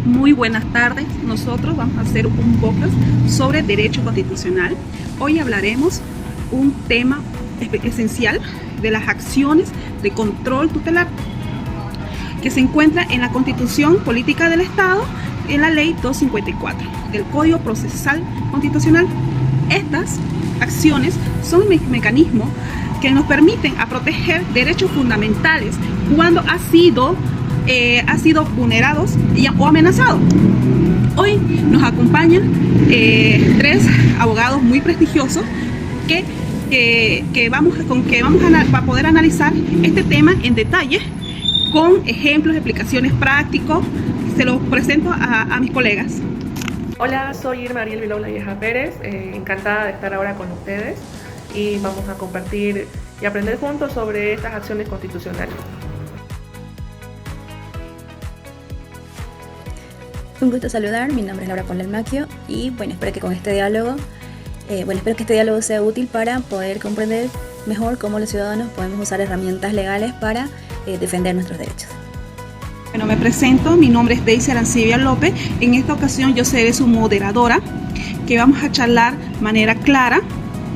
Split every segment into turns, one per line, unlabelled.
Muy buenas tardes. Nosotros vamos a hacer un podcast sobre derecho constitucional. Hoy hablaremos un tema esencial de las acciones de control tutelar que se encuentra en la Constitución Política del Estado, en la Ley 254 del Código Procesal Constitucional. Estas acciones son mecanismos que nos permiten a proteger derechos fundamentales cuando ha sido vulnerados o amenazados. Hoy nos acompañan tres abogados muy prestigiosos que vamos a poder analizar este tema en detalle con ejemplos, explicaciones prácticos. Se los presento a mis colegas.
Hola, soy Irma Ariel Vilola Vieja Pérez, encantada de estar ahora con ustedes y vamos a compartir y aprender juntos sobre estas acciones constitucionales.
Un gusto saludar, mi nombre es Laura Paula Almaquio y espero que este diálogo sea útil para poder comprender mejor cómo los ciudadanos podemos usar herramientas legales para defender nuestros derechos.
Bueno, me presento, mi nombre es Daisy Arancibia López. En esta ocasión yo seré su moderadora, que vamos a charlar de manera clara,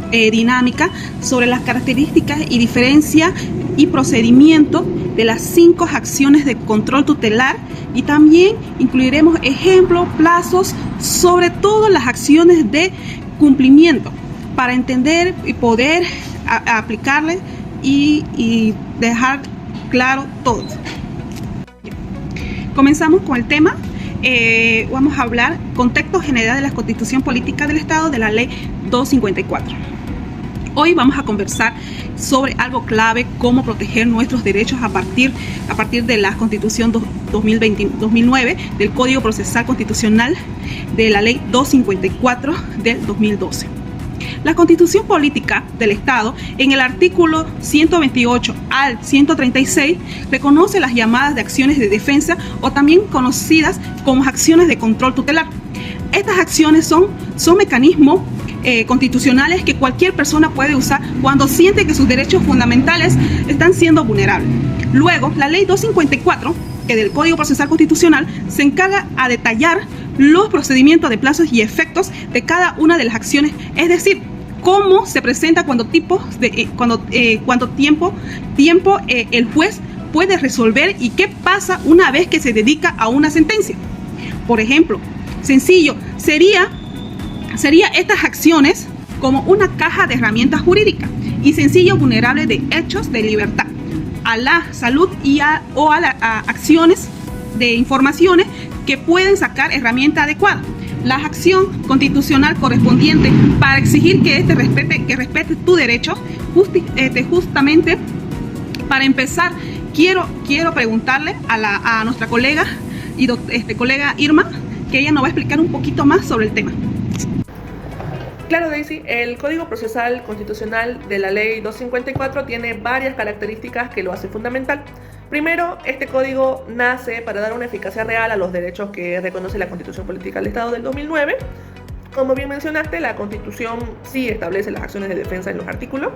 dinámica, sobre las características y diferencias y procedimientos de las 5 acciones de control tutelar, y también incluiremos ejemplos, plazos, sobre todo las acciones de cumplimiento, para entender y poder aplicarle y dejar claro todo. Comenzamos con el tema. Vamos a hablar contexto general de la Constitución Política del Estado, de la Ley 254. Hoy vamos a conversar sobre algo clave, cómo proteger nuestros derechos a partir de la Constitución 2009, del Código Procesal Constitucional, de la Ley 254 del 2012. La Constitución Política del Estado, en el artículo 128 al 136, reconoce las llamadas de acciones de defensa, o también conocidas como acciones de control tutelar. Estas acciones son mecanismos constitucionales que cualquier persona puede usar cuando siente que sus derechos fundamentales están siendo vulnerables. Luego, la Ley 254, que del Código Procesal Constitucional, se encarga a detallar los procedimientos de plazos y efectos de cada una de las acciones, es decir, cómo se presenta, cuánto tiempo el juez puede resolver y qué pasa una vez que se dedica a una sentencia. Por ejemplo, sencillo sería estas acciones como una caja de herramientas jurídicas y sencillo vulnerable de hechos de libertad, a la salud o a acciones de informaciones que pueden sacar herramienta adecuada. La acción constitucional correspondiente para exigir que respete tu derecho. Justamente para empezar, quiero preguntarle a nuestra colega colega Irma, que ella nos va a explicar un poquito más sobre el tema.
Claro, Daisy, el Código Procesal Constitucional de la Ley 254 tiene varias características que lo hacen fundamental. Primero, este código nace para dar una eficacia real a los derechos que reconoce la Constitución Política del Estado del 2009. Como bien mencionaste, la Constitución sí establece las acciones de defensa en los artículos.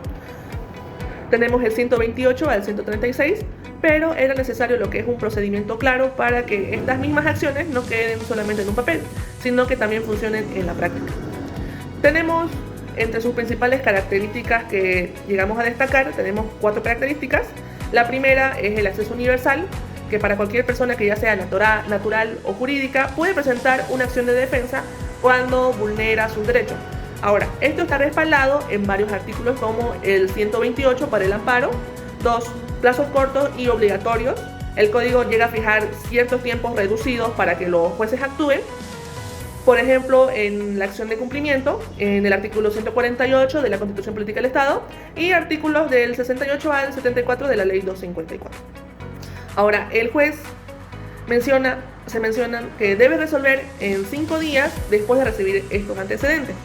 Tenemos el 128 al 136, pero era necesario lo que es un procedimiento claro para que estas mismas acciones no queden solamente en un papel, sino que también funcionen en la práctica. Tenemos entre sus principales características que llegamos a destacar, tenemos 4 características. La primera es el acceso universal, que para cualquier persona que ya sea natural o jurídica puede presentar una acción de defensa cuando vulnera sus derechos. Ahora, esto está respaldado en varios artículos como el 128 para el amparo, 2 plazos cortos y obligatorios. El código llega a fijar ciertos tiempos reducidos para que los jueces actúen. Por ejemplo, en la acción de cumplimiento, en el artículo 148 de la Constitución Política del Estado y artículos del 68 al 74 de la Ley 254. Ahora, el juez se menciona que debe resolver en 5 días después de recibir estos antecedentes.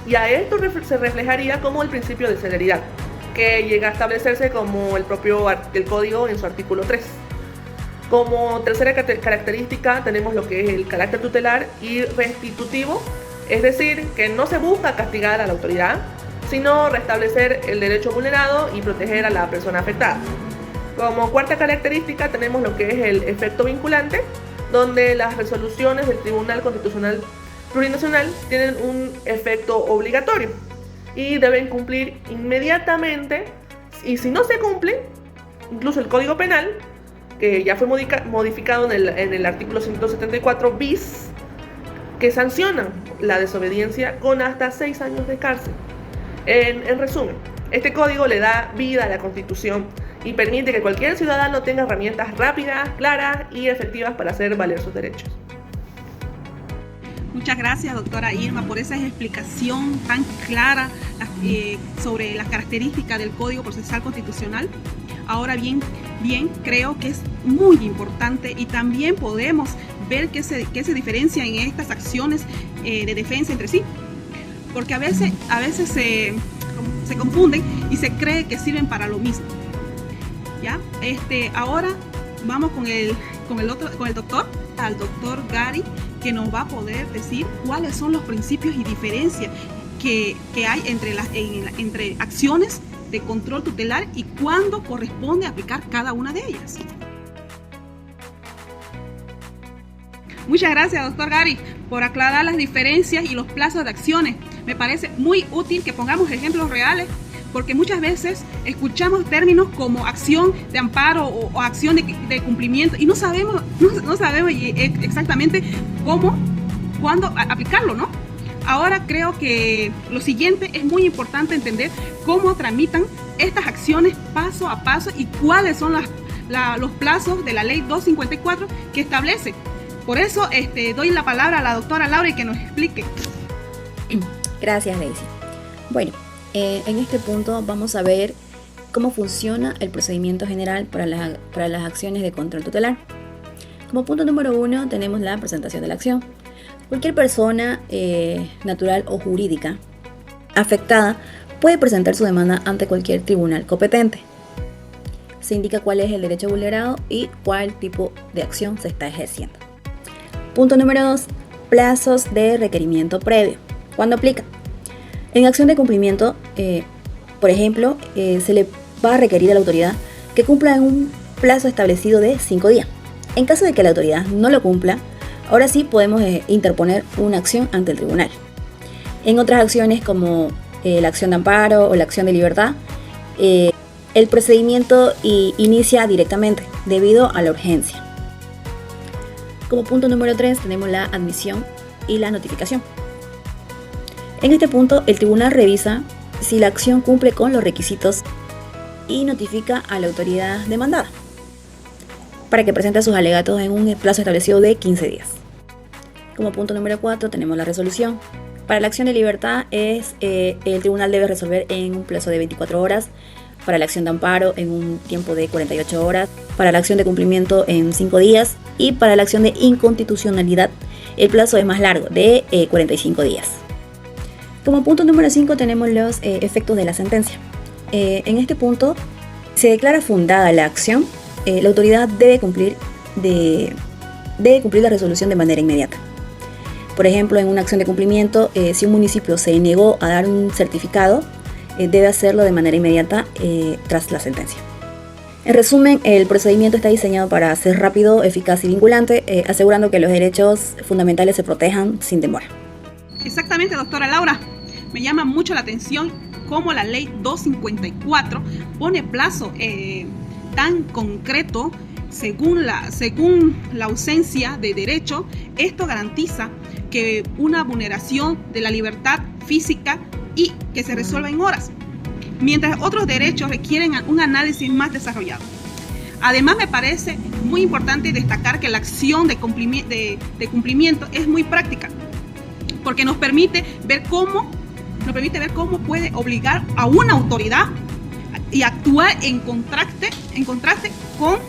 Y a esto se reflejaría como el principio de celeridad, que llega a establecerse como el código en su artículo 3. Como tercera característica tenemos lo que es el carácter tutelar y restitutivo, es decir, que no se busca castigar a la autoridad, sino restablecer el derecho vulnerado y proteger a la persona afectada. Como cuarta característica tenemos lo que es el efecto vinculante, donde las resoluciones del Tribunal Constitucional Plurinacional tienen un efecto obligatorio y deben cumplir inmediatamente, y si no se cumplen, incluso el Código Penal, que ya fue modificado en el artículo 174 bis, que sancionan la desobediencia con hasta 6 años de cárcel. En resumen, este código le da vida a la Constitución y permite que cualquier ciudadano tenga herramientas rápidas, claras y efectivas para hacer valer sus derechos.
Muchas gracias, doctora Irma, por esa explicación tan clara sobre las características del Código Procesal Constitucional. Ahora bien, creo que es muy importante y también podemos ver qué se diferencia en estas acciones de defensa entre sí, porque a veces se confunden y se cree que sirven para lo mismo. ¿Ya? Ahora vamos con el doctor Gary, que nos va a poder decir cuáles son los principios y diferencias que hay entre acciones de control tutelar y cuándo corresponde aplicar cada una de ellas. Muchas gracias, doctor Gary, por aclarar las diferencias y los plazos de acciones. Me parece muy útil que pongamos ejemplos reales, porque muchas veces escuchamos términos como acción de amparo o acción de cumplimiento y no sabemos exactamente cuándo aplicarlo, ¿no? Ahora creo que lo siguiente es muy importante entender cómo tramitan estas acciones paso a paso y cuáles son los plazos de la ley 254 que establece. Por eso doy la palabra a la doctora Laura y que nos explique.
Gracias, Daisy. Bueno, en este punto vamos a ver cómo funciona el procedimiento general para las acciones de control tutelar. Como punto número 1 tenemos la presentación de la acción. Cualquier persona natural o jurídica afectada puede presentar su demanda ante cualquier tribunal competente. Se indica cuál es el derecho vulnerado y cuál tipo de acción se está ejerciendo. Punto número 2. Plazos de requerimiento previo. ¿Cuándo aplica? En acción de cumplimiento, por ejemplo, se le va a requerir a la autoridad que cumpla en un plazo establecido de 5 días. En caso de que la autoridad no lo cumpla, ahora sí podemos interponer una acción ante el tribunal. En otras acciones como la acción de amparo o la acción de libertad, el procedimiento inicia directamente debido a la urgencia. Como punto número 3 tenemos la admisión y la notificación. En este punto el tribunal revisa si la acción cumple con los requisitos y notifica a la autoridad demandada para que presente sus alegatos en un plazo establecido de 15 días. Como punto número 4 tenemos la resolución. Para la acción de libertad el tribunal debe resolver en un plazo de 24 horas, para la acción de amparo en un tiempo de 48 horas, para la acción de cumplimiento en 5 días y para la acción de inconstitucionalidad el plazo es más largo, de 45 días. Como punto número 5 tenemos los efectos de la sentencia. En este punto se declara fundada la acción, la autoridad debe cumplir la resolución de manera inmediata. Por ejemplo, en una acción de cumplimiento, si un municipio se negó a dar un certificado, debe hacerlo de manera inmediata tras la sentencia. En resumen, el procedimiento está diseñado para ser rápido, eficaz y vinculante, asegurando que los derechos fundamentales se protejan sin demora.
Exactamente, doctora Laura. Me llama mucho la atención cómo la ley 254 pone plazo tan concreto según la ausencia de derecho. Esto garantiza que una vulneración de la libertad física y que se resuelva en horas, mientras otros derechos requieren un análisis más desarrollado. Además, me parece muy importante destacar que la acción de cumplimiento es muy práctica, porque nos permite ver cómo puede obligar a una autoridad y actuar en contraste con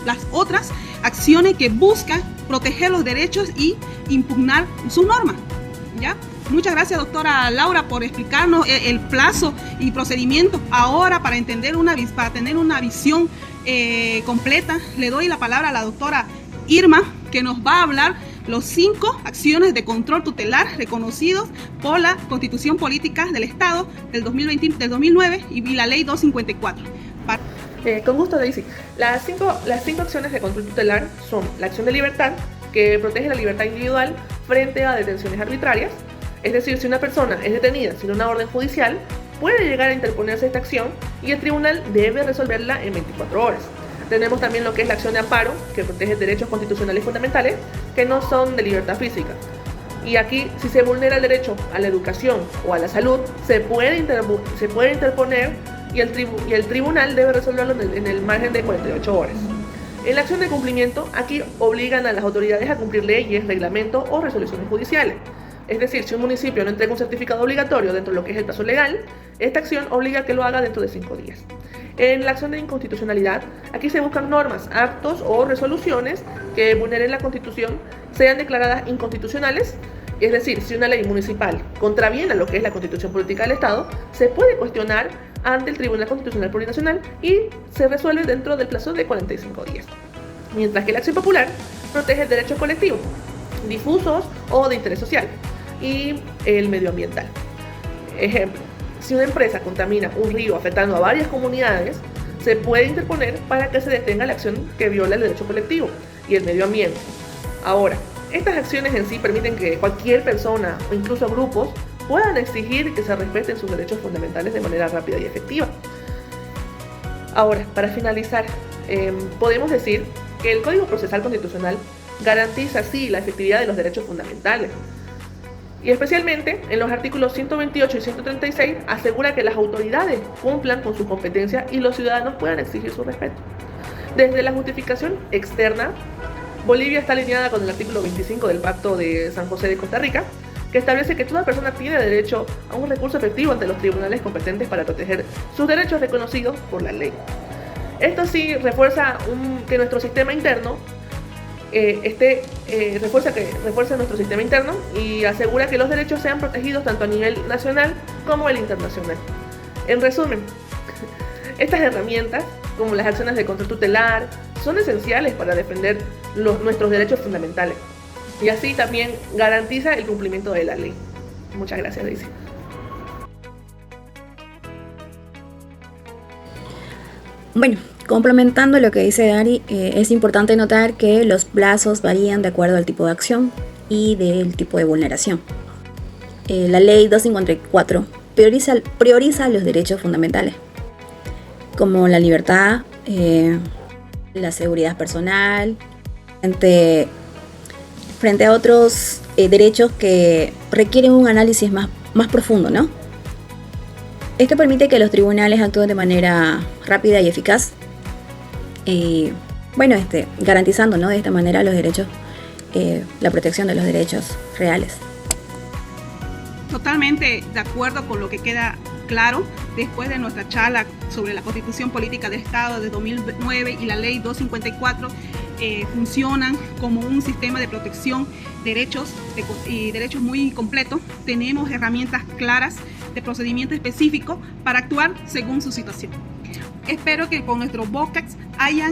las otras acciones que buscan proteger los derechos y impugnar sus normas. ¿Ya? Muchas gracias, doctora Laura, por explicarnos el plazo y procedimiento. Ahora, para tener una visión completa, le doy la palabra a la doctora Irma, que nos va a hablar los 5 acciones de control tutelar reconocidos por la Constitución Política del Estado del 2009 y la Ley 254.
Con gusto, Daisy. Las cinco acciones de control tutelar son la acción de libertad, que protege la libertad individual frente a detenciones arbitrarias. Es decir, si una persona es detenida sin una orden judicial, puede llegar a interponerse esta acción y el tribunal debe resolverla en 24 horas. Tenemos también lo que es la acción de amparo, que protege derechos constitucionales fundamentales que no son de libertad física. Y aquí, si se vulnera el derecho a la educación o a la salud, se puede interponer y el tribunal debe resolverlo en el margen de 48 horas. En la acción de cumplimiento, aquí obligan a las autoridades a cumplir leyes, reglamentos o resoluciones judiciales. Es decir, si un municipio no entrega un certificado obligatorio dentro de lo que es el plazo legal, esta acción obliga a que lo haga dentro de 5 días. En la acción de inconstitucionalidad, aquí se buscan normas, actos o resoluciones que vulneren la Constitución, sean declaradas inconstitucionales. Es decir, si una ley municipal contraviene a lo que es la Constitución Política del Estado, se puede cuestionar ante el Tribunal Constitucional Plurinacional y se resuelve dentro del plazo de 45 días. Mientras que la acción popular protege derechos colectivos, difusos o de interés social y el medioambiental. Ejemplo, si una empresa contamina un río afectando a varias comunidades, se puede interponer para que se detenga la acción que viola el derecho colectivo y el medio ambiente. Ahora, estas acciones en sí permiten que cualquier persona o incluso grupos puedan exigir que se respeten sus derechos fundamentales de manera rápida y efectiva. Ahora, para finalizar, podemos decir que el Código Procesal Constitucional garantiza así la efectividad de los derechos fundamentales. Y especialmente en los artículos 128 y 136 asegura que las autoridades cumplan con su competencia y los ciudadanos puedan exigir su respeto. Desde la justificación externa, Bolivia está alineada con el artículo 25 del Pacto de San José de Costa Rica, que establece que toda persona tiene derecho a un recurso efectivo ante los tribunales competentes para proteger sus derechos reconocidos por la ley. Esto sí refuerza que nuestro sistema interno refuerza nuestro sistema interno y asegura que los derechos sean protegidos tanto a nivel nacional como el internacional. En resumen, estas herramientas, como las acciones de control tutelar, son esenciales para defender nuestros derechos fundamentales y así también garantiza el cumplimiento de la ley. Muchas gracias, Daisy.
Bueno, complementando lo que dice Dari, es importante notar que los plazos varían de acuerdo al tipo de acción y del tipo de vulneración. La ley 254 prioriza los derechos fundamentales, como la libertad, la seguridad personal, frente a otros derechos que requieren un análisis más profundo, ¿no? Esto permite que los tribunales actúen de manera rápida y eficaz, garantizando, ¿no?, de esta manera los derechos, la protección de los derechos reales.
Totalmente de acuerdo con lo que queda claro después de nuestra charla sobre la Constitución Política del Estado de 2009 y la Ley 254. Funcionan como un sistema de protección y derechos muy completo. Tenemos herramientas claras de procedimiento específico para actuar según su situación. Espero que con nuestro podcast haya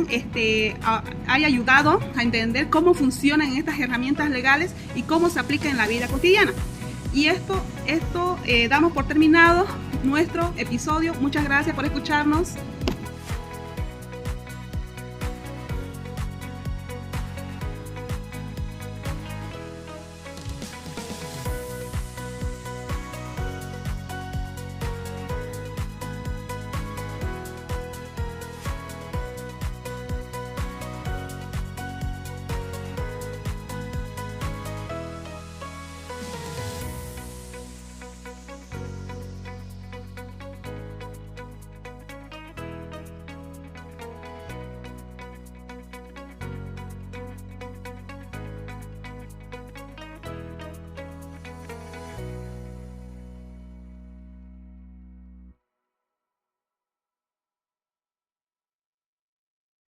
ayudado a entender cómo funcionan estas herramientas legales y cómo se aplican en la vida cotidiana. Y esto damos por terminado nuestro episodio. Muchas gracias por escucharnos.